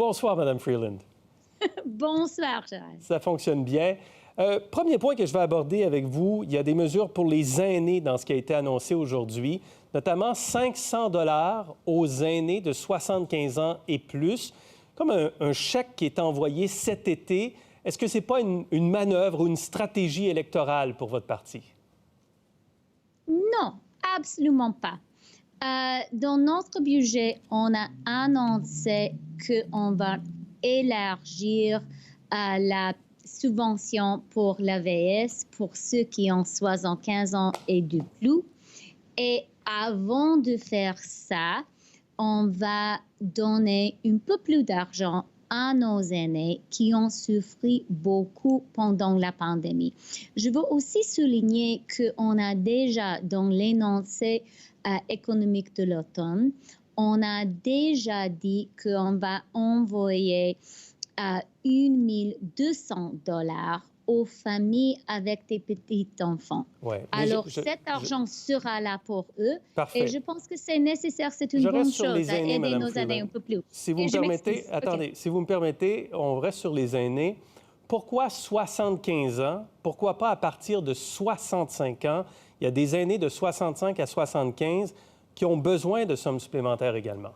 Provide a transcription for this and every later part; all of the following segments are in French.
Bonsoir, Madame Freeland. Bonsoir, Gérald. Ça fonctionne bien. Premier point que je vais aborder avec vous, il y a des mesures pour les aînés dans ce qui a été annoncé aujourd'hui, notamment 500 $ aux aînés de 75 ans et plus, comme un chèque qui est envoyé cet été. Est-ce que ce n'est pas une manœuvre ou une stratégie électorale pour votre parti? Non, absolument pas. Dans notre budget, on a annoncé qu'on va élargir la subvention pour l'AVS pour ceux qui ont 75 ans et de plus. Et avant de faire ça, on va donner un peu plus d'argent à nos aînés qui ont souffert beaucoup pendant la pandémie. Je veux aussi souligner qu'on a déjà, dans l'énoncé économique de l'automne, on a déjà dit qu'on va envoyer 1 200 $ aux familles avec des petits-enfants. Ouais, alors, cet argent sera là pour eux. Parfait. Et je pense que c'est nécessaire, c'est une bonne chose les aînés, à aider Mme nos Freeland. aînés un peu plus. Si vous me permettez, attendez, si vous me permettez, on reste sur les aînés. Pourquoi 75 ans? Pourquoi pas à partir de 65 ans? Il y a des aînés de 65 à 75 qui ont besoin de sommes supplémentaires également.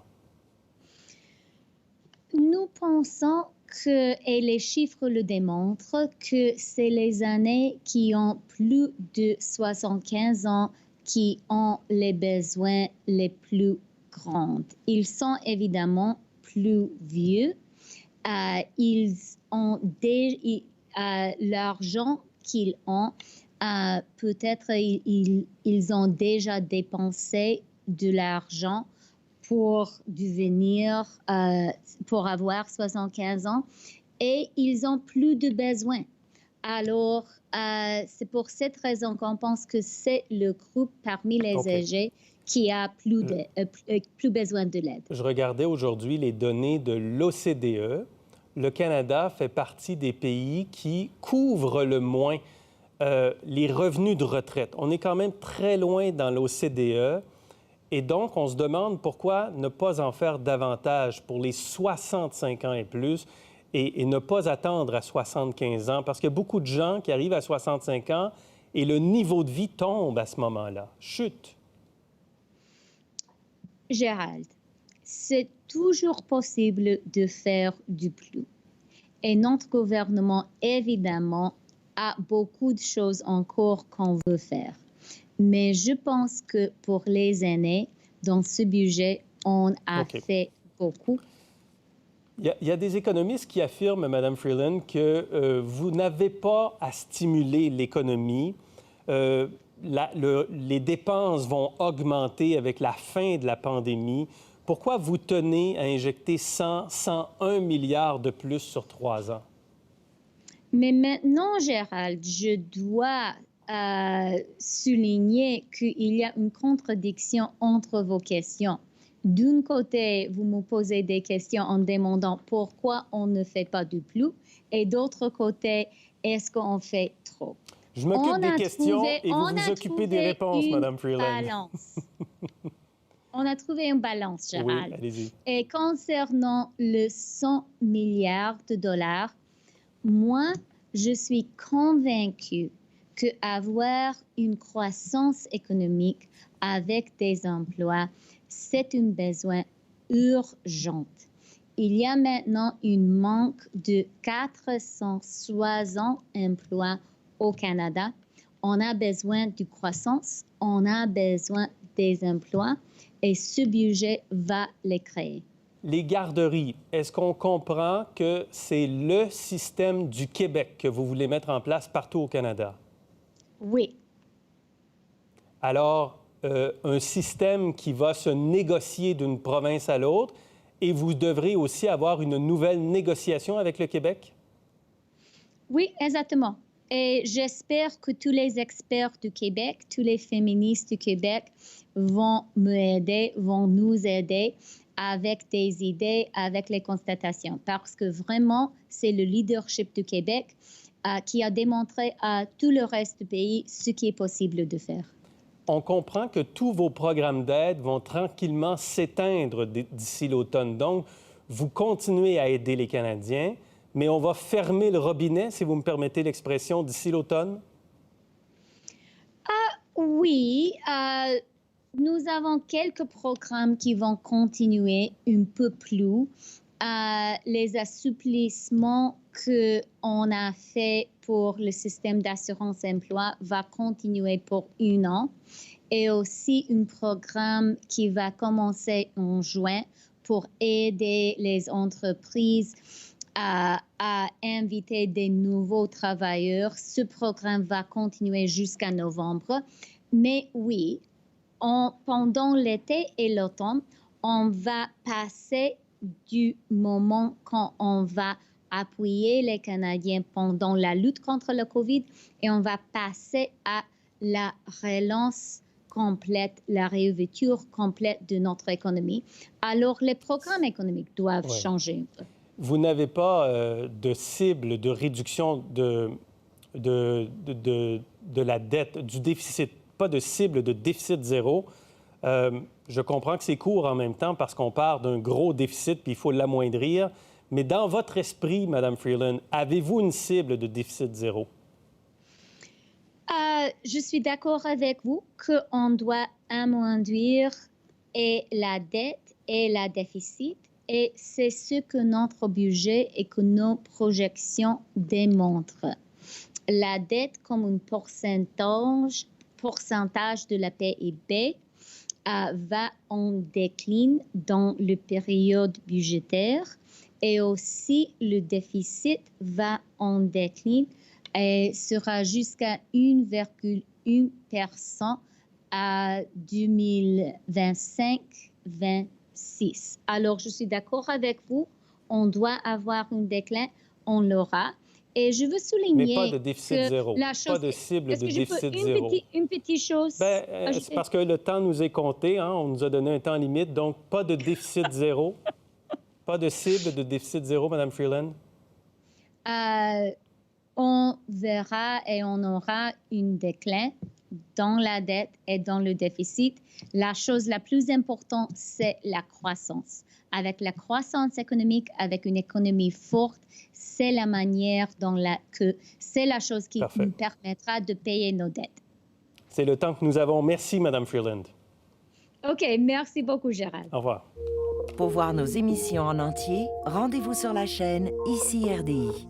Nous pensons et les chiffres le démontrent, que c'est les aînés qui ont plus de 75 ans qui ont les besoins les plus grands. Ils sont évidemment plus vieux. Ils ont l'argent qu'ils ont, peut-être ils ont déjà dépensé de l'argent pour devenir, pour avoir 75 ans et ils ont plus de besoins. Alors, c'est pour cette raison qu'on pense que c'est le groupe parmi les âgés qui a plus besoin de l'aide. Je regardais aujourd'hui les données de l'OCDE. Le Canada fait partie des pays qui couvrent le moins les revenus de retraite. On est quand même très loin dans l'OCDE. Et donc, on se demande pourquoi ne pas en faire davantage pour les 65 ans et plus et ne pas attendre à 75 ans. Parce qu'il y a beaucoup de gens qui arrivent à 65 ans et le niveau de vie tombe à ce moment-là, chute. Gérald, c'est toujours possible de faire du plus. Et notre gouvernement, évidemment, a beaucoup de choses encore qu'on veut faire. Mais je pense que pour les aînés, dans ce budget, on a fait beaucoup. Il y a des économistes qui affirment, Mme Freeland, que vous n'avez pas à stimuler l'économie. Les dépenses vont augmenter avec la fin de la pandémie. Pourquoi vous tenez à injecter 101 milliards de plus sur 3 ans? Mais maintenant, Gérald, je dois souligner qu'il y a une contradiction entre vos questions. D'un côté, vous me posez des questions en demandant pourquoi on ne fait pas du plus, et d'autre côté, est-ce qu'on fait trop? Je m'occupe des questions et vous vous occupez des réponses, Mme Freeland. On a trouvé une balance, Gérald. Oui, allez-y. Et concernant le 100 milliards de dollars, moi, je suis convaincue qu'avoir une croissance économique avec des emplois, c'est un besoin urgent. Il y a maintenant un manque de 460 emplois au Canada. On a besoin de croissance, on a besoin des emplois et ce budget va les créer. Les garderies, est-ce qu'on comprend que c'est le système du Québec que vous voulez mettre en place partout au Canada? Oui. Alors, un système qui va se négocier d'une province à l'autre et vous devrez aussi avoir une nouvelle négociation avec le Québec? Oui, exactement. Et j'espère que tous les experts du Québec, tous les féministes du Québec vont m'aider, vont nous aider avec des idées, avec les constatations. Parce que vraiment, c'est le leadership du Québec qui a démontré à tout le reste du pays ce qui est possible de faire. On comprend que tous vos programmes d'aide vont tranquillement s'éteindre d'ici l'automne. Donc, vous continuez à aider les Canadiens, mais on va fermer le robinet, si vous me permettez l'expression, d'ici l'automne? Oui, nous avons quelques programmes qui vont continuer un peu plus. Les assouplissements qu'on a fait pour le système d'assurance-emploi va continuer pour 1 an. Et aussi un programme qui va commencer en juin pour aider les entreprises à inviter des nouveaux travailleurs. Ce programme va continuer jusqu'à novembre. Mais oui, pendant l'été et l'automne, on va passer du moment quand on va appuyer les Canadiens pendant la lutte contre le COVID et on va passer à la relance complète, la réouverture complète de notre économie. Alors, les programmes économiques doivent changer un peu. Vous n'avez pas de cible de réduction de la dette, du déficit, pas de cible de déficit zéro. Je comprends que c'est court en même temps parce qu'on part d'un gros déficit puis il faut l'amoindrir. Mais dans votre esprit, Mme Freeland, avez-vous une cible de déficit zéro? Je suis d'accord avec vous qu'on doit amoindrir et la dette et le déficit. Et c'est ce que notre budget et que nos projections démontrent. La dette comme un pourcentage de la PIB va en déclin dans la période budgétaire et aussi le déficit va en déclin et sera jusqu'à 1,1% à 2025-26. Alors, je suis d'accord avec vous, on doit avoir un déclin, on l'aura. Et je veux souligner mais pas de déficit zéro, pas de cible de déficit zéro. Une petite chose. C'est parce que le temps nous est compté, hein? On nous a donné un temps limite, donc pas de déficit zéro, pas de cible de déficit zéro, Mme Freeland? On verra et on aura un déclin dans la dette et dans le déficit. La chose la plus importante, c'est la croissance. Avec la croissance économique, avec une économie forte, c'est la manière c'est la chose qui nous permettra de payer nos dettes. C'est le temps que nous avons. Merci, Mme Freeland. OK, merci beaucoup, Gérald. Au revoir. Pour voir nos émissions en entier, rendez-vous sur la chaîne ICI RDI.